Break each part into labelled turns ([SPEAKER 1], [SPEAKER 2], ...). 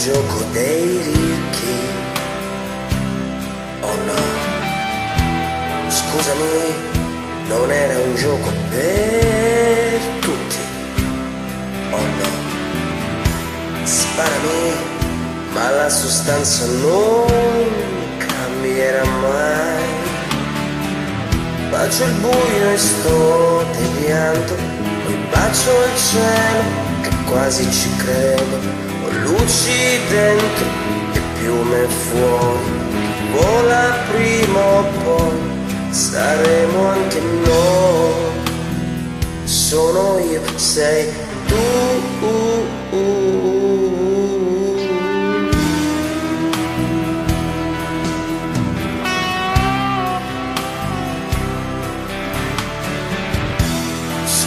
[SPEAKER 1] gioco dei ricchi. Oh no, scusami, non era un gioco per tutti. Oh no, sparami, ma la sostanza non cambierà mai. Bacio il buio e sto deviando, poi bacio il cielo che quasi ci credo. Ho luci dentro e piume fuori, vola prima o poi, saremo anche noi. Sono io, sei tu.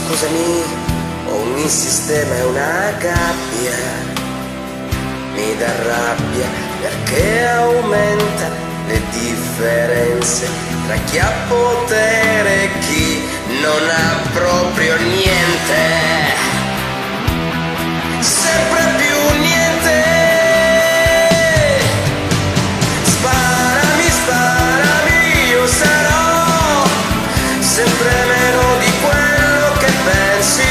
[SPEAKER 1] Scusami, ogni sistema è una gabbia, mi dà rabbia perché aumenta le differenze tra chi ha potere e chi non ha proprio niente. Sempre più niente. Sparami, sparami, io sarò sempre meno di quello che pensi.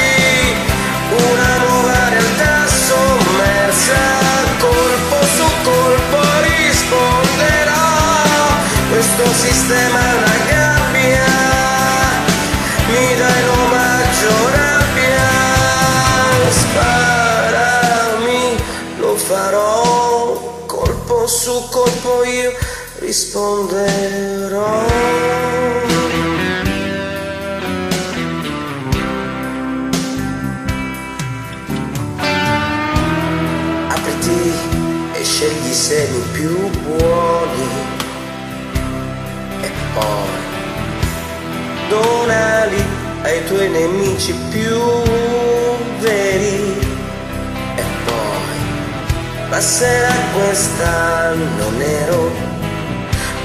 [SPEAKER 1] Una nuova realtà sommersa, colpo su colpo risponderò. Questo sistema è una gabbia, mi dai l'omaggio rabbia. Sparami, lo farò, colpo su colpo io risponderò. Apriti e scegli i semi più buoni e poi donali ai tuoi nemici più veri. E poi passerà quest'anno nero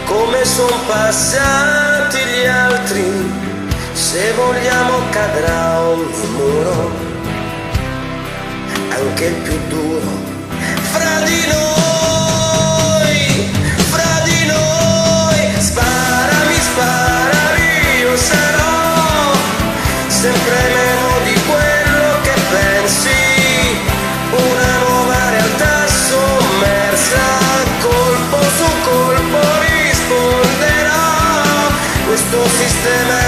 [SPEAKER 1] come son passati gli altri. Se vogliamo cadrà ogni muro, anche il più duro. Fra di noi, fra di noi, sparami, sparami, io sarò sempre meno di quello che pensi. Una nuova realtà sommersa, colpo su colpo risponderò. Questo sistema è